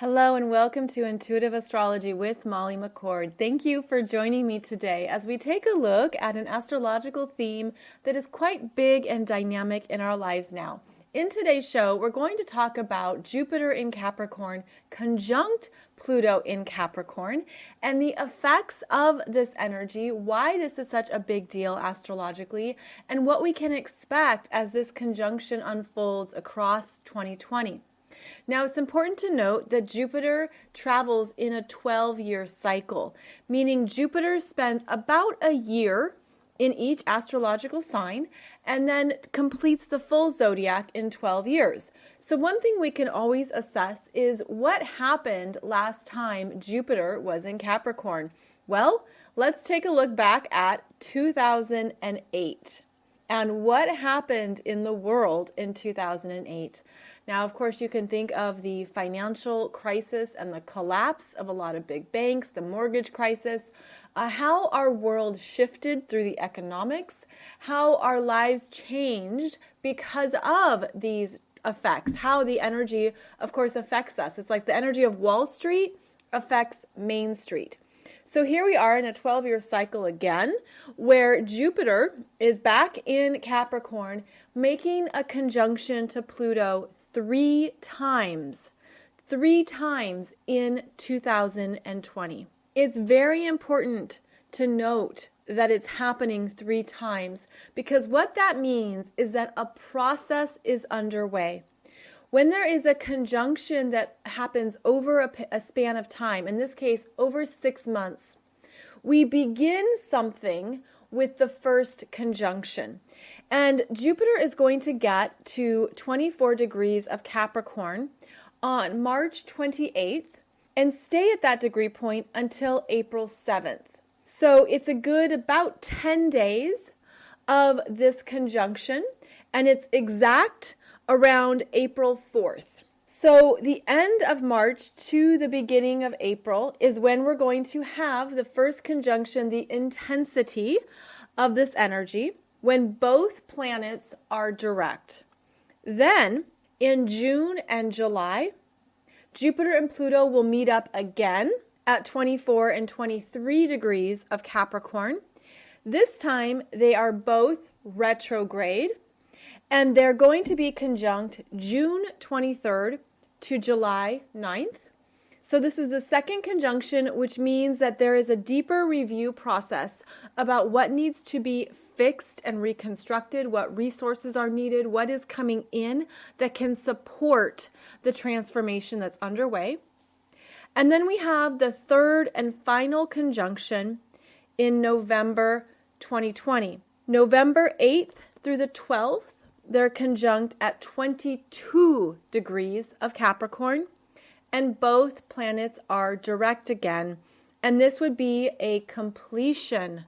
Hello and welcome to Intuitive Astrology with Molly McCord. Thank you for joining me today as we take a look at an astrological theme that is quite big and dynamic in our lives now. In today's show, we're going to talk about Jupiter in Capricorn conjunct Pluto in Capricorn and the effects of this energy, why this is such a big deal astrologically, and what we can expect as this conjunction unfolds across 2020. Now, it's important to note that Jupiter travels in a 12-year cycle, meaning Jupiter spends about a year in each astrological sign and then completes the full zodiac in 12 years. So one thing we can always assess is what happened last time Jupiter was in Capricorn. Well, let's take a look back at 2008 and what happened in the world in 2008. Now, of course, you can think of the financial crisis and the collapse of a lot of big banks, the mortgage crisis, how our world shifted through the economics, how our lives changed because of these effects, how the energy, of course, affects us. It's like the energy of Wall Street affects Main Street. So here we are in a 12-year cycle again, where Jupiter is back in Capricorn, making a conjunction to Pluto three times in 2020. It's very important to note that it's happening three times because what that means is that a process is underway. When there is a conjunction that happens over a span of time, in this case, over 6 months, we begin something with the first conjunction. And Jupiter is going to get to 24 degrees of Capricorn on March 28th and stay at that degree point until April 7th. So it's a good about 10 days of this conjunction, and it's exact around April 4th. So the end of March to the beginning of April is when we're going to have the first conjunction, the intensity of this energy, when both planets are direct. Then in June and July, Jupiter and Pluto will meet up again at 24 and 23 degrees of Capricorn. This time they are both retrograde, and they're going to be conjunct June 23rd to July 9th. So this is the second conjunction, which means that there is a deeper review process about what needs to be fixed and reconstructed, what resources are needed, what is coming in that can support the transformation that's underway. And then we have the third and final conjunction in November 2020. November 8th through the 12th, they're conjunct at 22 degrees of Capricorn, and both planets are direct again. And this would be a completion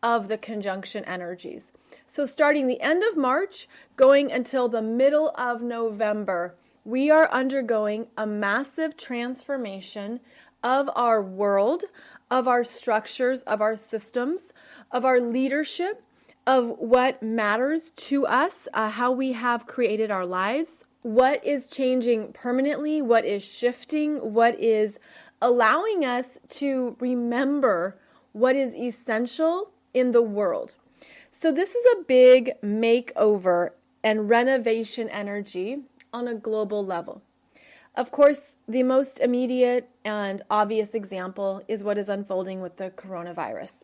of the conjunction energies. So starting the end of March, going until the middle of November, we are undergoing a massive transformation of our world, of our structures, of our systems, of our leadership, of what matters to us, how we have created our lives, what is changing permanently, what is shifting, what is allowing us to remember what is essential in the world. So this is a big makeover and renovation energy on a global level. Of course, the most immediate and obvious example is what is unfolding with the coronavirus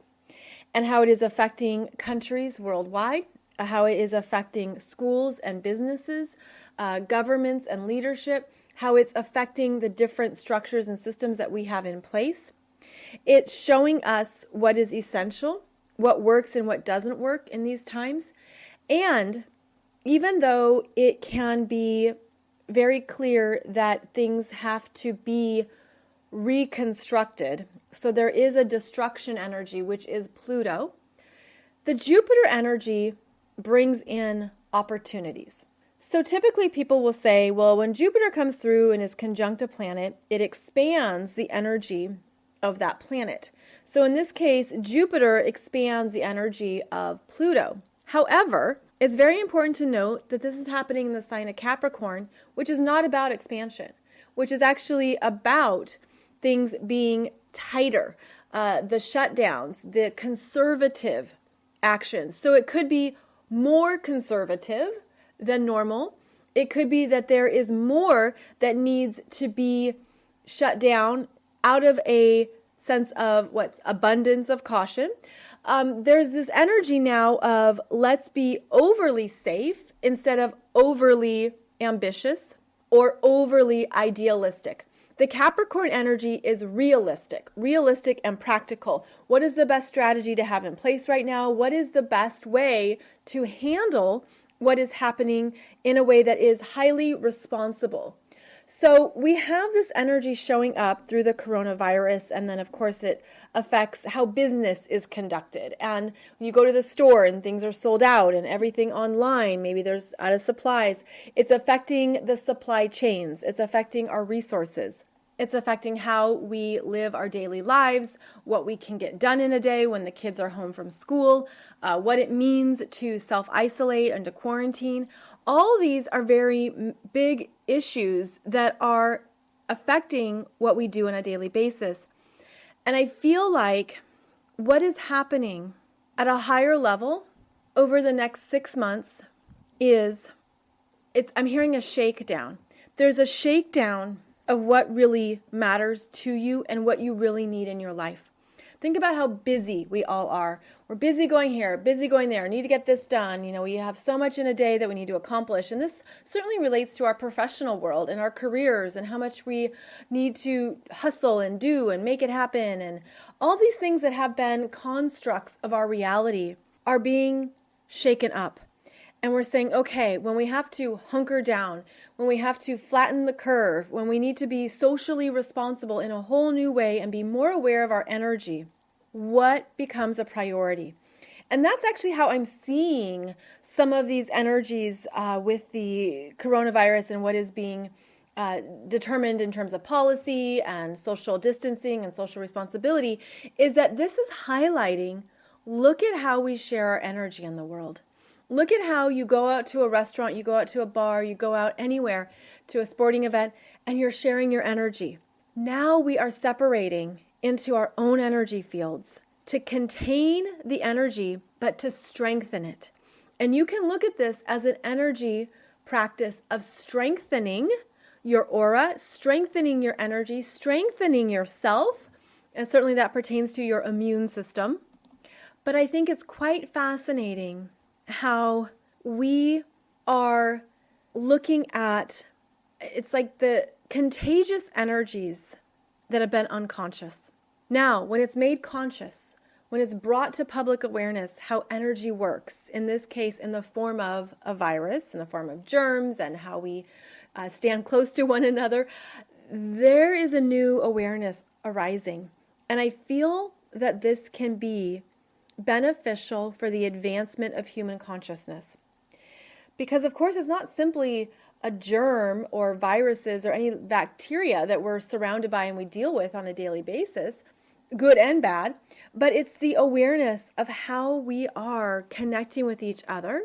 and how it is affecting countries worldwide, how it is affecting schools and businesses, governments and leadership, how it's affecting the different structures and systems that we have in place. It's showing us what is essential, what works and what doesn't work in these times. And even though it can be very clear that things have to be reconstructed, so there is a destruction energy, which is Pluto, the Jupiter energy brings in opportunities. So typically people will say, well, when Jupiter comes through and is conjunct a planet, it expands the energy of that planet. So in this case, Jupiter expands the energy of Pluto. However, it's very important to note that this is happening in the sign of Capricorn, which is not about expansion. which is actually about things being tighter, the shutdowns, the conservative actions. So it could be more conservative than normal. It could be that there is more that needs to be shut down out of a sense of what's abundance of caution. There's this energy now of let's be overly safe instead of overly ambitious or overly idealistic. The Capricorn energy is realistic and practical. What is the best strategy to have in place right now? What is the best way to handle what is happening in a way that is highly responsible? So we have this energy showing up through the coronavirus, and then of course it affects how business is conducted. And when you go to the store and things are sold out and everything online, maybe there's out of supplies, it's affecting the supply chains. It's affecting our resources. It's affecting how we live our daily lives, what we can get done in a day when the kids are home from school, what it means to self-isolate and to quarantine. All these are very big issues that are affecting what we do on a daily basis. And I feel like what is happening at a higher level over the next 6 months I'm hearing a shakedown. There's a shakedown of what really matters to you and what you really need in your life. Think about how busy we all are. We're busy going here, busy going there, need to get this done. We have so much in a day that we need to accomplish. And this certainly relates to our professional world and our careers and how much we need to hustle and do and make it happen. And all these things that have been constructs of our reality are being shaken up. And we're saying, okay, when we have to hunker down, when we have to flatten the curve, when we need to be socially responsible in a whole new way and be more aware of our energy, what becomes a priority? And that's actually how I'm seeing some of these energies with the coronavirus and what is being determined in terms of policy and social distancing and social responsibility, is that this is highlighting, look at how we share our energy in the world. Look at how you go out to a restaurant, you go out to a bar, you go out anywhere to a sporting event, and you're sharing your energy. Now we are separating into our own energy fields to contain the energy, but to strengthen it. And you can look at this as an energy practice of strengthening your aura, strengthening your energy, strengthening yourself, and certainly that pertains to your immune system. But I think it's quite fascinating how we are looking at, it's like the contagious energies that have been unconscious. Now, when it's made conscious, when it's brought to public awareness how energy works, in this case in the form of a virus, in the form of germs, and how we stand close to one another, there is a new awareness arising. And I feel that this can be beneficial for the advancement of human consciousness. Because of course it's not simply a germ or viruses or any bacteria that we're surrounded by and we deal with on a daily basis, good and bad, but it's the awareness of how we are connecting with each other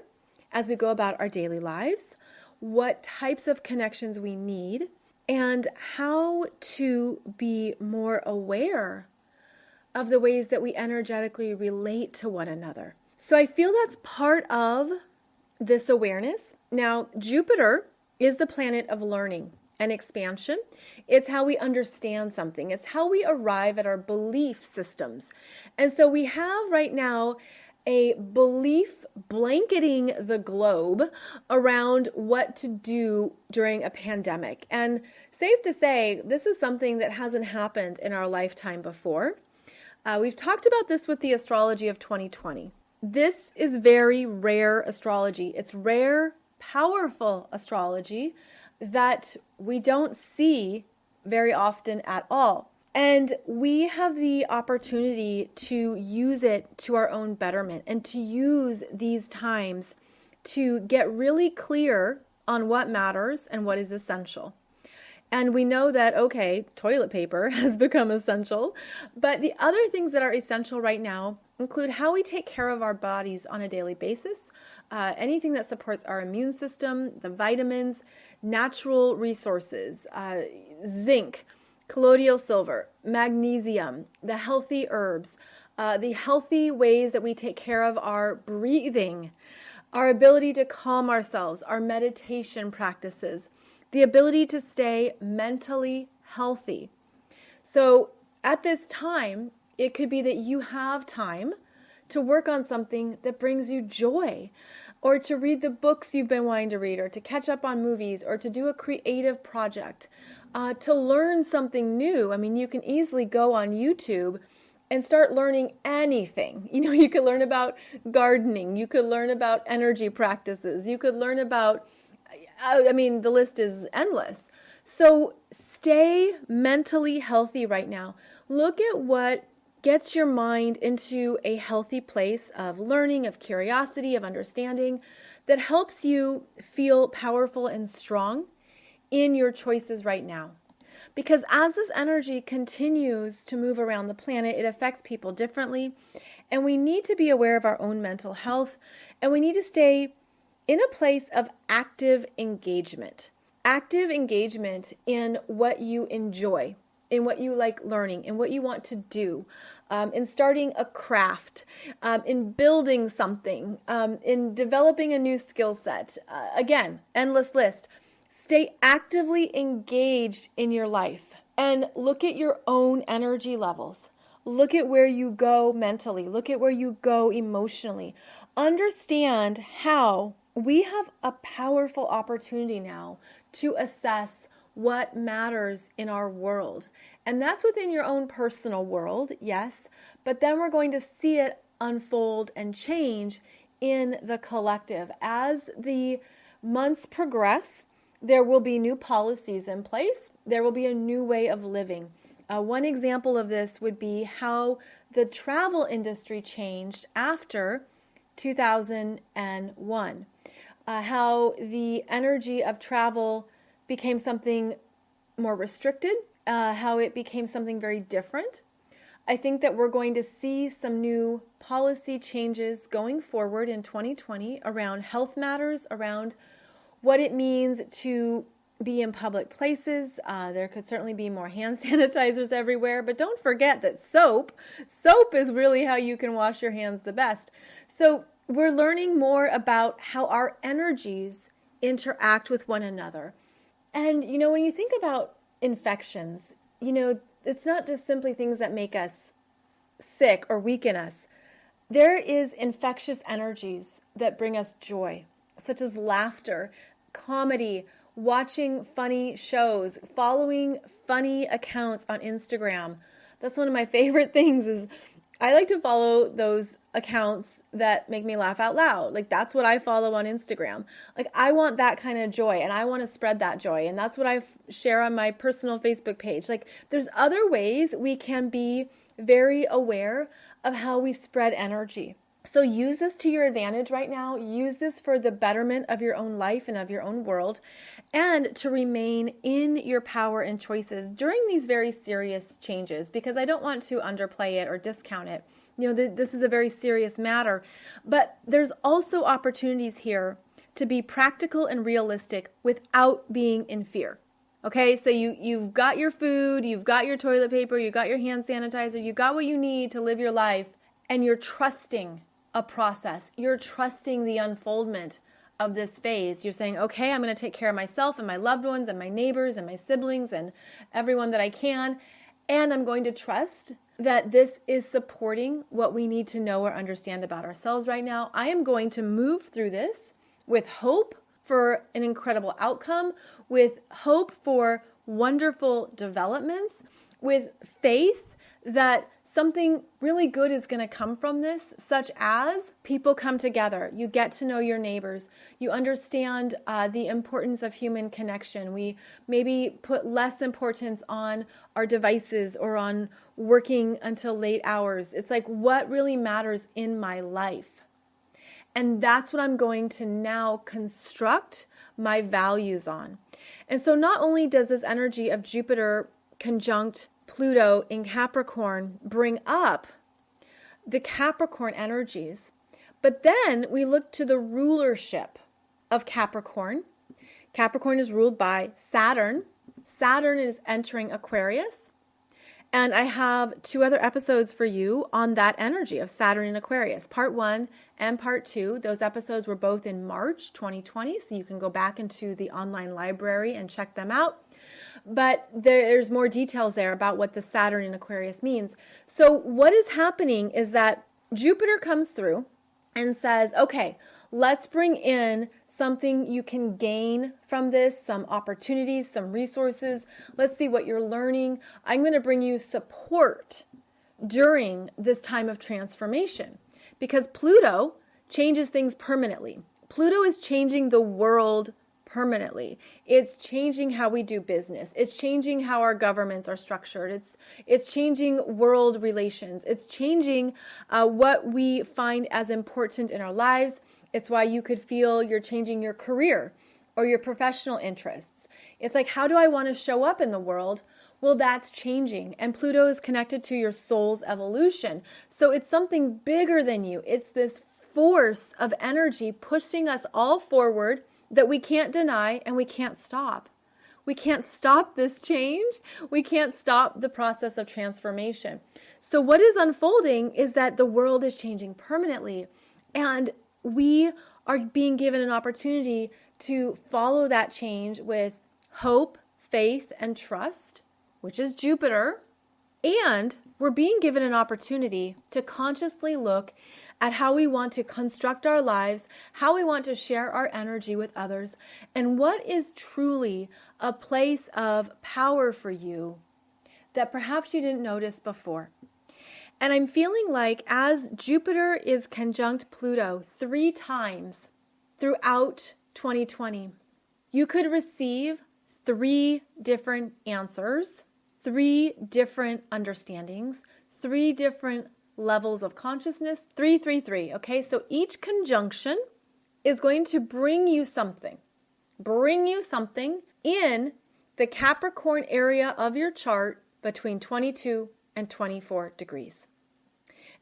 as we go about our daily lives, what types of connections we need, and how to be more aware of the ways that we energetically relate to one another. So I feel that's part of this awareness. Now, Jupiter is the planet of learning and expansion. It's how we understand something. It's how we arrive at our belief systems. And so we have right now a belief blanketing the globe around what to do during a pandemic. And safe to say, this is something that hasn't happened in our lifetime before. We've talked about this with the astrology of 2020. This is very rare astrology. It's rare, powerful astrology that we don't see very often at all. And we have the opportunity to use it to our own betterment and to use these times to get really clear on what matters and what is essential. And we know that, okay, toilet paper has become essential, but the other things that are essential right now include how we take care of our bodies on a daily basis, anything that supports our immune system, the vitamins, natural resources, zinc, colloidal silver, magnesium, the healthy herbs, the healthy ways that we take care of our breathing, our ability to calm ourselves, our meditation practices, the ability to stay mentally healthy. So at this time, it could be that you have time to work on something that brings you joy, or to read the books you've been wanting to read, or to catch up on movies, or to do a creative project, to learn something new. I mean, you can easily go on YouTube and start learning anything. You could learn about gardening, you could learn about energy practices, you could learn about, the list is endless. So stay mentally healthy right now. Look at what gets your mind into a healthy place of learning, of curiosity, of understanding, that helps you feel powerful and strong in your choices right now. Because as this energy continues to move around the planet, it affects people differently, and we need to be aware of our own mental health, and we need to stay in a place of active engagement in what you enjoy, in what you like learning, in what you want to do, in starting a craft, in building something, in developing a new skill set. Again, endless list. Stay actively engaged in your life and look at your own energy levels. Look at where you go mentally. Look at where you go emotionally. Understand how we have a powerful opportunity now to assess what matters in our world. And that's within your own personal world, yes, but then we're going to see it unfold and change in the collective. As the months progress, there will be new policies in place. There will be a new way of living. One example of this would be how the travel industry changed after 2001. How the energy of travel became something more restricted, how it became something very different. I think that we're going to see some new policy changes going forward in 2020 around health matters, around what it means to be in public places. There could certainly be more hand sanitizers everywhere, but don't forget that soap is really how you can wash your hands the best. So we're learning more about how our energies interact with one another. And, when you think about infections, it's not just simply things that make us sick or weaken us. There is infectious energies that bring us joy, such as laughter, comedy, watching funny shows, following funny accounts on Instagram. That's one of my favorite things is I like to follow those accounts that make me laugh out loud. Like that's what I follow on Instagram. Like I want that kind of joy and I want to spread that joy. And that's what I share on my personal Facebook page. Like there's other ways we can be very aware of how we spread energy. So use this to your advantage right now. Use this for the betterment of your own life and of your own world, and to remain in your power and choices during these very serious changes, because I don't want to underplay it or discount it. This is a very serious matter, but there's also opportunities here to be practical and realistic without being in fear. Okay, so you've got your food, you've got your toilet paper, you've got your hand sanitizer, you've got what you need to live your life, and you're trusting a process. You're trusting the unfoldment of this phase. You're saying, okay, I'm going to take care of myself and my loved ones and my neighbors and my siblings and everyone that I can, and I'm going to trust that this is supporting what we need to know or understand about ourselves right now. I am going to move through this with hope for an incredible outcome, with hope for wonderful developments, with faith that something really good is going to come from this, such as people come together. You get to know your neighbors. You understand the importance of human connection. We maybe put less importance on our devices or on working until late hours. It's like, what really matters in my life? And that's what I'm going to now construct my values on. And so not only does this energy of Jupiter conjunct Pluto in Capricorn bring up the Capricorn energies, But then we look to the rulership of Capricorn. Capricorn is ruled by Saturn. Saturn is entering Aquarius. And I have 2 other episodes for you on that energy of Saturn in Aquarius, part 1 and part 2. Those episodes were both in March 2020, so you can go back into the online library and check them out. But there's more details there about what the Saturn in Aquarius means. So what is happening is that Jupiter comes through and says, okay, let's bring in something you can gain from this, some opportunities, some resources. Let's see what you're learning. I'm going to bring you support during this time of transformation because Pluto changes things permanently. Pluto is changing the world permanently. It's changing how we do business. It's changing how our governments are structured. It's changing world relations. It's changing what we find as important in our lives. It's why you could feel you're changing your career or your professional interests. It's like, how do I want to show up in the world? Well, that's changing. And Pluto is connected to your soul's evolution. So it's something bigger than you. It's this force of energy pushing us all forward that we can't deny and we can't stop. We can't stop this change. We can't stop the process of transformation. So what is unfolding is that the world is changing permanently. And we are being given an opportunity to follow that change with hope, faith, and trust, which is Jupiter. And we're being given an opportunity to consciously look at how we want to construct our lives, how we want to share our energy with others, and what is truly a place of power for you that perhaps you didn't notice before. And I'm feeling like as Jupiter is conjunct Pluto 3 times throughout 2020, you could receive 3 different answers, 3 different understandings, 3 different levels of consciousness, 333. Okay, so each conjunction is going to bring you something in the Capricorn area of your chart between 22 and 24 degrees.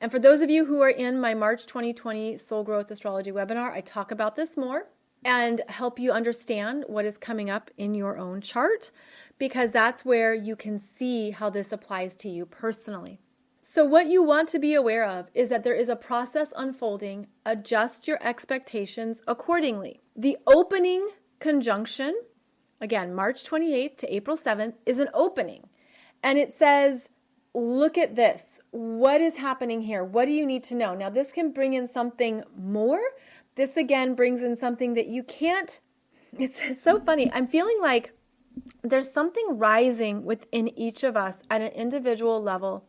And for those of you who are in my March 2020 Soul Growth Astrology webinar, I talk about this more and help you understand what is coming up in your own chart, because that's where you can see how this applies to you personally. So what you want to be aware of is that there is a process unfolding. Adjust your expectations accordingly. The opening conjunction, again, March 28th to April 7th, is an opening. And it says, look at this. What is happening here? What do you need to know? Now, this can bring in something more. This, again, brings in something that you can't. It's so funny. I'm feeling like there's something rising within each of us at an individual level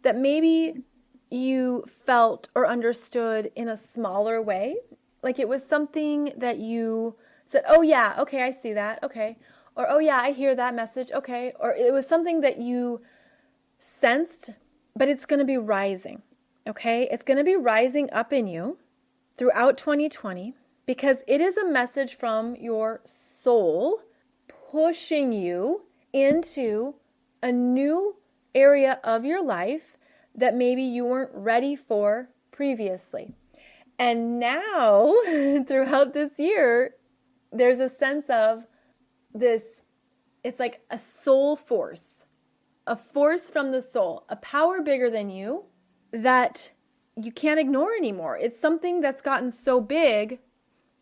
that maybe you felt or understood in a smaller way. Like it was something that you said, oh yeah, okay, I see that, okay. Or, oh yeah, I hear that message, okay. Or it was something that you sensed, but it's going to be rising, okay? It's going to be rising up in you throughout 2020 because it is a message from your soul pushing you into a new area of your life that maybe you weren't ready for previously. And now, throughout this year, there's a sense of this, it's like a soul force, a force from the soul, a power bigger than you that you can't ignore anymore. It's something that's gotten so big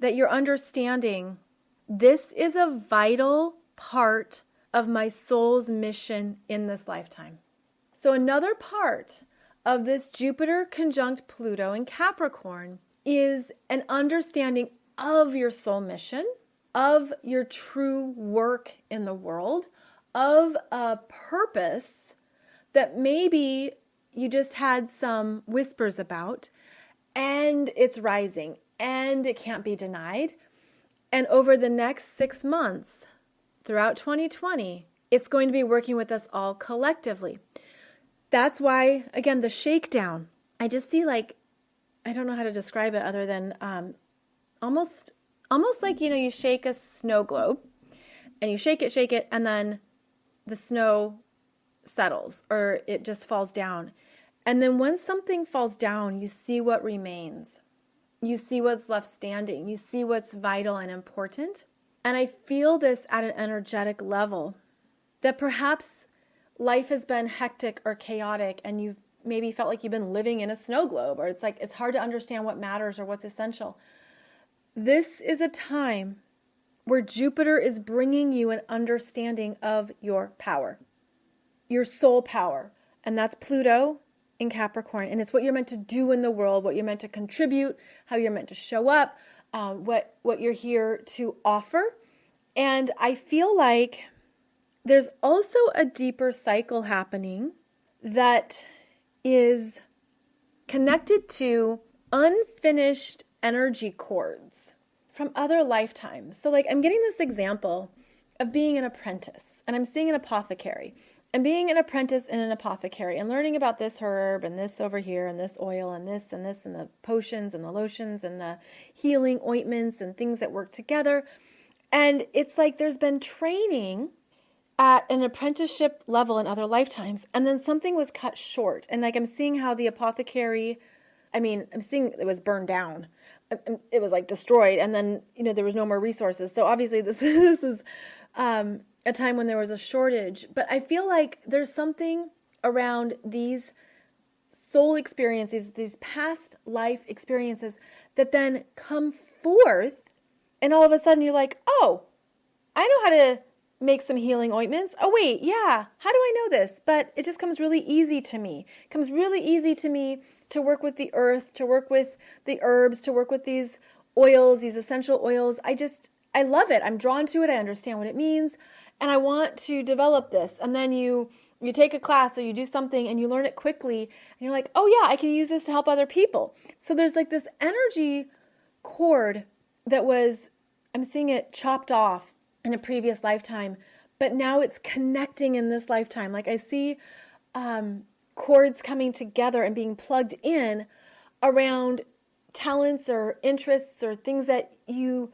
that you're understanding this is a vital part of my soul's mission in this lifetime. So another part of this Jupiter conjunct Pluto in Capricorn is an understanding of your soul mission, of your true work in the world, of a purpose that maybe you just had some whispers about, and it's rising, and it can't be denied. And over the next 6 months, throughout 2020, it's going to be working with us all collectively. That's why, again, the shakedown, I just see like, I don't know how to describe it other than almost like, you shake a snow globe and you shake it, and then the snow settles or it just falls down. And then when something falls down, you see what remains. you see what's left standing. You see what's vital and important. And I feel this at an energetic level, that perhaps life has been hectic or chaotic and you've maybe felt like you've been living in a snow globe, or it's like it's hard to understand what matters or what's essential. This is a time where Jupiter is bringing you an understanding of your power, your soul power. And that's Pluto in Capricorn. And it's what you're meant to do in the world, what you're meant to contribute, how you're meant to show up, what you're here to offer. And I feel like there's also a deeper cycle happening that is connected to unfinished energy cords from other lifetimes. So like I'm getting this example of being an apprentice, and I'm seeing an apothecary, and being an apprentice in an apothecary and learning about this herb and this over here and this oil and this and this and the potions and the lotions and the healing ointments and things that work together. And it's like there's been training at an apprenticeship level in other lifetimes, and then something was cut short. And like I'm seeing how the apothecary, I'm seeing it was burned down. It was like destroyed, and then there was no more resources. So obviously this is a time when there was a shortage. But I feel like there's something around these soul experiences, these past life experiences that then come forth, and all of a sudden you're like, oh, I know how to make some healing ointments. Oh wait, yeah, how do I know this? But it just comes really easy to me. It comes really easy to me to work with the earth, to work with the herbs, to work with these oils, these essential oils. I love it. I'm drawn to it. I understand what it means. And I want to develop this. And then you take a class or you do something and you learn it quickly. And you're like, oh yeah, I can use this to help other people. So there's like this energy cord that I'm seeing it chopped off in a previous lifetime, but now it's connecting in this lifetime. Like I see cords coming together and being plugged in around talents or interests or things that you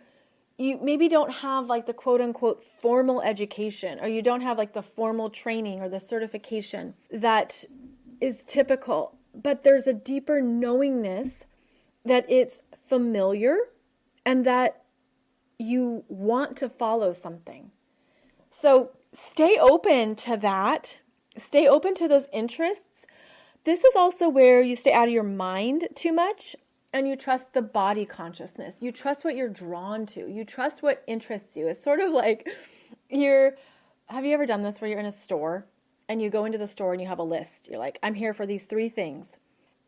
maybe don't have like the quote unquote formal education, or you don't have like the formal training or the certification that is typical, but there's a deeper knowingness that it's familiar and that you want to follow something. So stay open to that. Stay open to those interests. This is also where you stay out of your mind too much and you trust the body consciousness. You trust what you're drawn to. You trust what interests you. It's sort of like have you ever done this where you're in a store and you go into the store and you have a list? You're like, I'm here for these 3 things.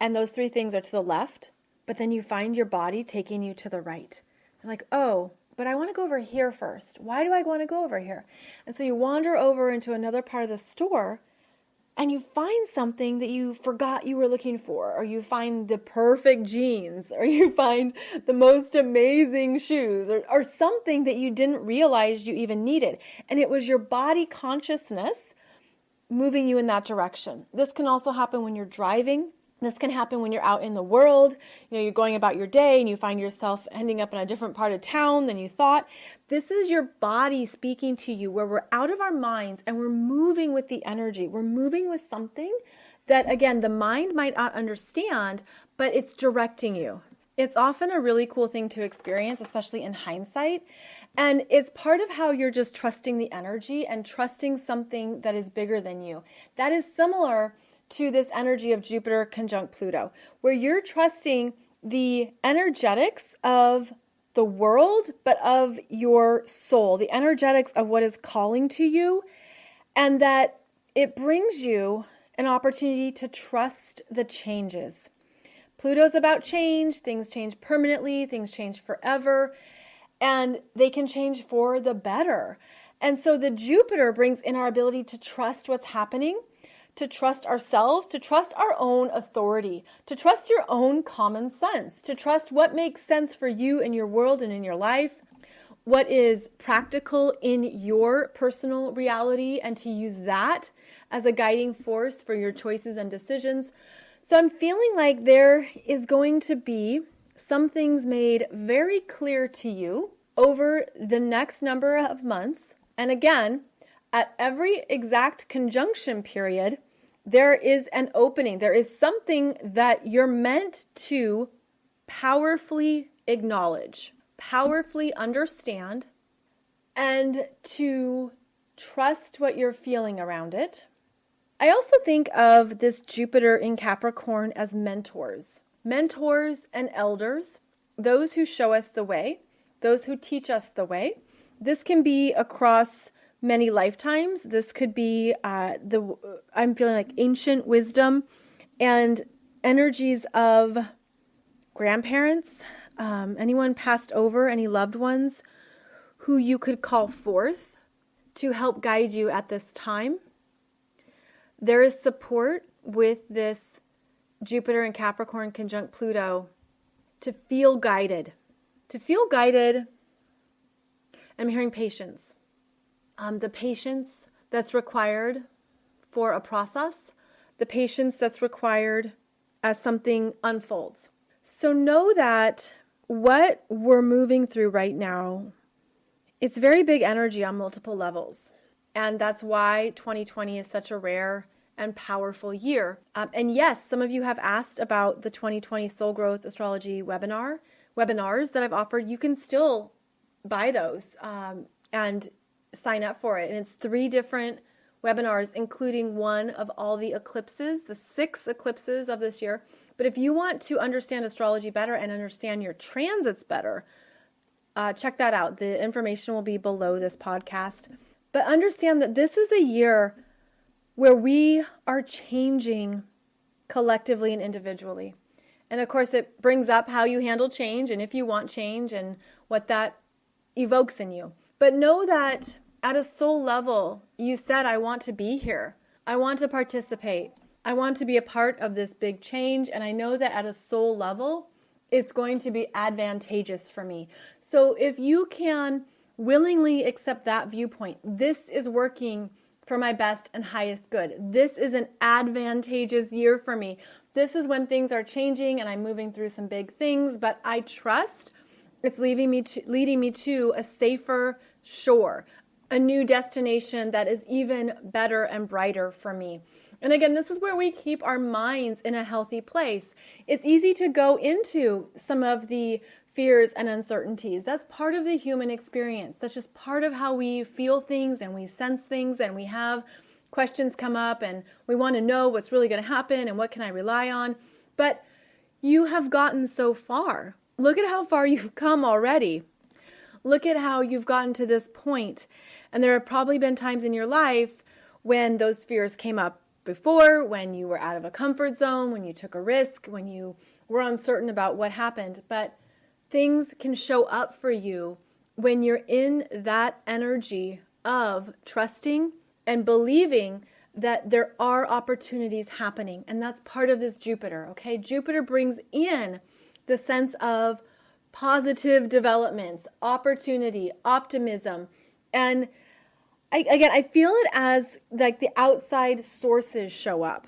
And those 3 things are to the left, but then you find your body taking you to the right. You're like, oh, but I want to go over here first. Why do I want to go over here? And so you wander over into another part of the store and you find something that you forgot you were looking for, or you find the perfect jeans, or you find the most amazing shoes, or something that you didn't realize you even needed. And it was your body consciousness moving you in that direction. This can also happen when you're driving. This can happen when you're out in the world. You're going about your day and you find yourself ending up in a different part of town than you thought. This is your body speaking to you, where we're out of our minds and we're moving with the energy. We're moving with something that, again, the mind might not understand, but it's directing you. It's often a really cool thing to experience, especially in hindsight. And it's part of how you're just trusting the energy and trusting something that is bigger than you. That is similar to this energy of Jupiter conjunct Pluto, where you're trusting the energetics of the world, but of your soul, the energetics of what is calling to you, and that it brings you an opportunity to trust the changes. Pluto's about change. Things change permanently. Things change forever, and they can change for the better. And so the Jupiter brings in our ability to trust what's happening, to trust ourselves, to trust our own authority, to trust your own common sense, to trust what makes sense for you in your world and in your life, what is practical in your personal reality, and to use that as a guiding force for your choices and decisions. So I'm feeling like there is going to be some things made very clear to you over the next number of months. And again, at every exact conjunction period, there is an opening. There is something that you're meant to powerfully acknowledge, powerfully understand, and to trust what you're feeling around it. I also think of this Jupiter in Capricorn as mentors and elders, those who show us the way, those who teach us the way. This can be across many lifetimes. This could be I'm feeling like ancient wisdom and energies of grandparents, anyone passed over, any loved ones who you could call forth to help guide you at this time. There is support with this Jupiter and Capricorn conjunct Pluto to feel guided. To feel guided, I'm hearing patience. The patience that's required for a process, the patience that's required as something unfolds. So know that what we're moving through right now, it's very big energy on multiple levels. And that's why 2020 is such a rare and powerful year. And yes, some of you have asked about the 2020 Soul Growth Astrology webinars that I've offered. You can still buy those and sign up for it. And it's 3 different webinars, including one of all the eclipses, the 6 eclipses of this year. But if you want to understand astrology better and understand your transits better, check that out. The information will be below this podcast. But understand that this is a year where we are changing collectively and individually. And of course, it brings up how you handle change and if you want change and what that evokes in you. But know that at a soul level, you said, I want to be here. I want to participate. I want to be a part of this big change. And I know that at a soul level, it's going to be advantageous for me. So if you can willingly accept that viewpoint, this is working for my best and highest good. This is an advantageous year for me. This is when things are changing and I'm moving through some big things, but I trust it's leading me to a safer shore, a new destination that is even better and brighter for me. And again, this is where we keep our minds in a healthy place. It's easy to go into some of the fears and uncertainties. That's part of the human experience. That's just part of how we feel things and we sense things and we have questions come up and we want to know what's really going to happen and what can I rely on. But you have gotten so far. Look at how far you've come already. Look at how you've gotten to this point. And there have probably been times in your life when those fears came up before, when you were out of a comfort zone, when you took a risk, when you were uncertain about what happened. But things can show up for you when you're in that energy of trusting and believing that there are opportunities happening. And that's part of this Jupiter, okay? Jupiter brings in the sense of positive developments, opportunity, optimism. And I feel it as like the outside sources show up.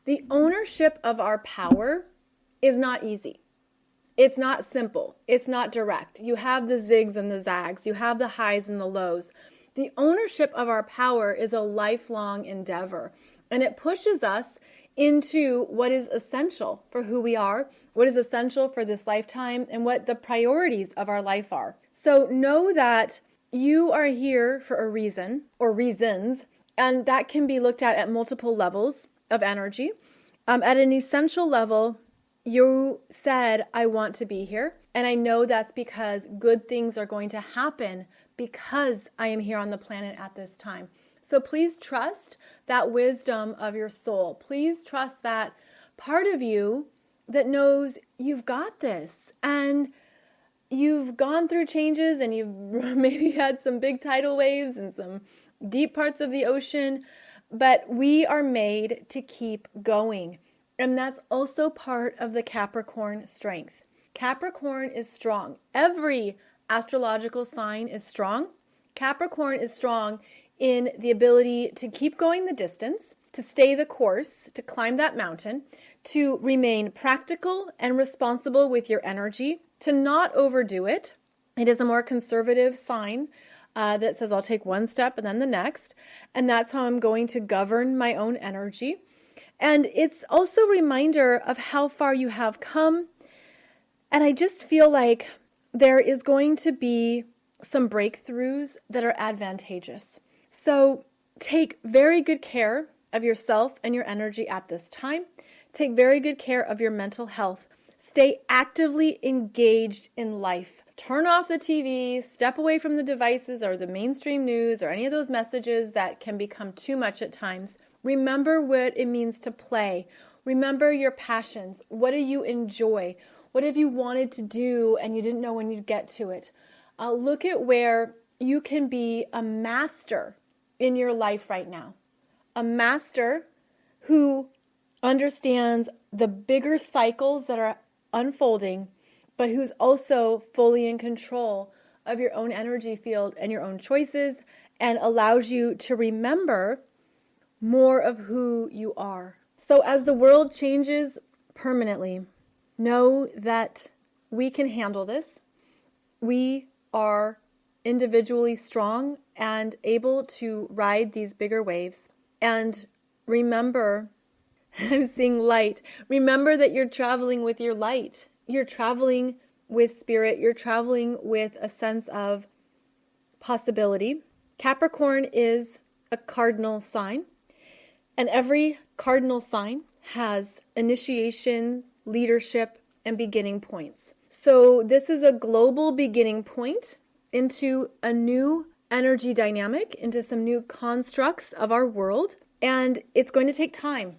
The ownership of our power is not easy. It's not simple. It's not direct. You have the zigs and the zags. You have the highs and the lows. The ownership of our power is a lifelong endeavor, and it pushes us into what is essential for who we are, what is essential for this lifetime, and what the priorities of our life are. So know that you are here for a reason or reasons, and that can be looked at multiple levels of energy. At an essential level, you said, I want to be here. And I know that's because good things are going to happen because I am here on the planet at this time. So please trust that wisdom of your soul. Please trust that part of you that knows you've got this and you've gone through changes and you've maybe had some big tidal waves and some deep parts of the ocean, but we are made to keep going. And that's also part of the Capricorn strength. Capricorn is strong. Every astrological sign is strong. Capricorn is strong in the ability to keep going the distance, to stay the course, to climb that mountain, to remain practical and responsible with your energy, to not overdo it. It is a more conservative sign that says I'll take one step and then the next. And that's how I'm going to govern my own energy. And it's also a reminder of how far you have come And I just feel like there is going to be some breakthroughs that are advantageous. So take very good care of yourself and your energy at this time. Take very good care of your mental health. Stay actively engaged in life. Turn off the TV, step away from the devices or the mainstream news or any of those messages that can become too much at times. Remember what it means to play. Remember your passions. What do you enjoy? What have you wanted to do and you didn't know when you'd get to it? Look at where you can be a master in your life right now. A master who understands the bigger cycles that are unfolding, but who's also fully in control of your own energy field and your own choices, and allows you to remember more of who you are. So as the world changes permanently, know that we can handle this. We are individually strong and able to ride these bigger waves. And remember, I'm seeing light. Remember that you're traveling with your light. You're traveling with spirit. You're traveling with a sense of possibility. Capricorn is a cardinal sign, and every cardinal sign has initiation, leadership, and beginning points. So this is a global beginning point into a new energy dynamic, into some new constructs of our world, and it's going to take time.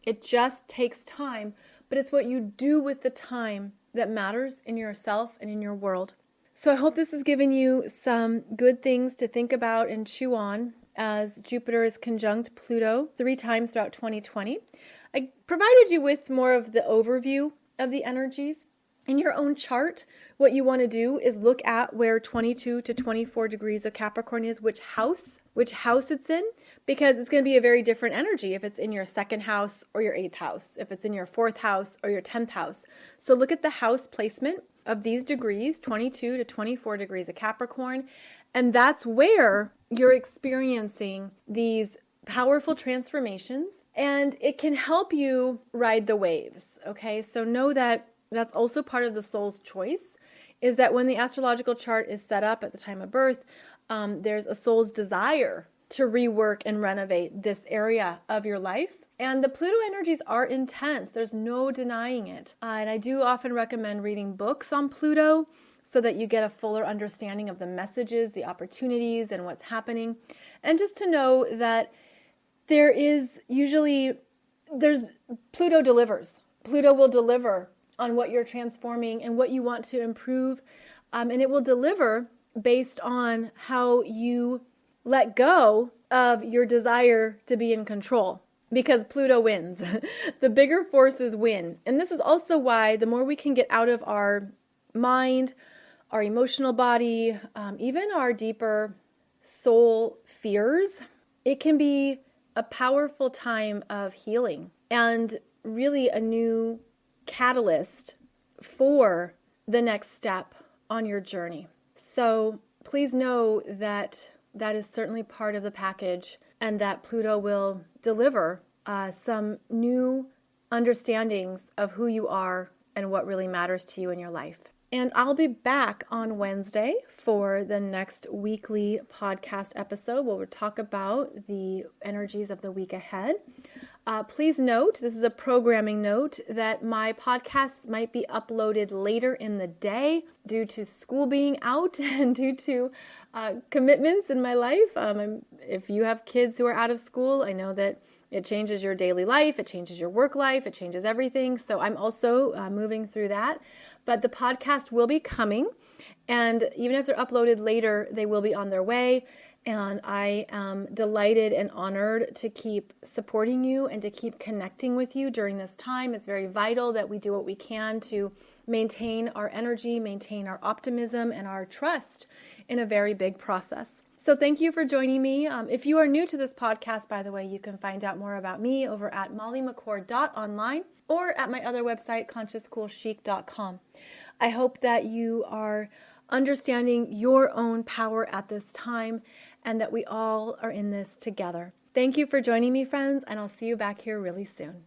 It just takes time, but it's what you do with the time that matters in yourself and in your world. So I hope this has given you some good things to think about and chew on as Jupiter is conjunct Pluto 3 times throughout 2020. I provided you with more of the overview of the energies. In your own chart, what you want to do is look at where 22 to 24 degrees of Capricorn is, which house it's in, because it's going to be a very different energy if it's in your 2nd house or your 8th house, if it's in your 4th house or your 10th house. So look at the house placement of these degrees, 22 to 24 degrees of Capricorn, and that's where you're experiencing these powerful transformations, and it can help you ride the waves, okay? So know that that's also part of the soul's choice, is that when the astrological chart is set up at the time of birth, there's a soul's desire to rework and renovate this area of your life. And the Pluto energies are intense. There's no denying it. And I do often recommend reading books on Pluto so that you get a fuller understanding of the messages, the opportunities, and what's happening. And just to know that Pluto delivers. Pluto will deliver on what you're transforming and what you want to improve. And it will deliver based on how you let go of your desire to be in control, because Pluto wins. The bigger forces win. And this is also why the more we can get out of our mind, our emotional body, even our deeper soul fears, it can be a powerful time of healing and really a new catalyst for the next step on your journey. So please know that that is certainly part of the package, and that Pluto will deliver some new understandings of who you are and what really matters to you in your life. And I'll be back on Wednesday for the next weekly podcast episode where we'll talk about the energies of the week ahead. Please note, this is a programming note, that my podcasts might be uploaded later in the day due to school being out and due to commitments in my life. If you have kids who are out of school, I know that it changes your daily life, it changes your work life, it changes everything. So I'm also moving through that. But the podcast will be coming, and even if they're uploaded later, they will be on their way. And I am delighted and honored to keep supporting you and to keep connecting with you during this time. It's very vital that we do what we can to maintain our energy, maintain our optimism and our trust in a very big process. So thank you for joining me. If you are new to this podcast, by the way, you can find out more about me over at mollymccord.online or at my other website, consciouscoolchic.com. I hope that you are understanding your own power at this time and that we all are in this together. Thank you for joining me, friends, and I'll see you back here really soon.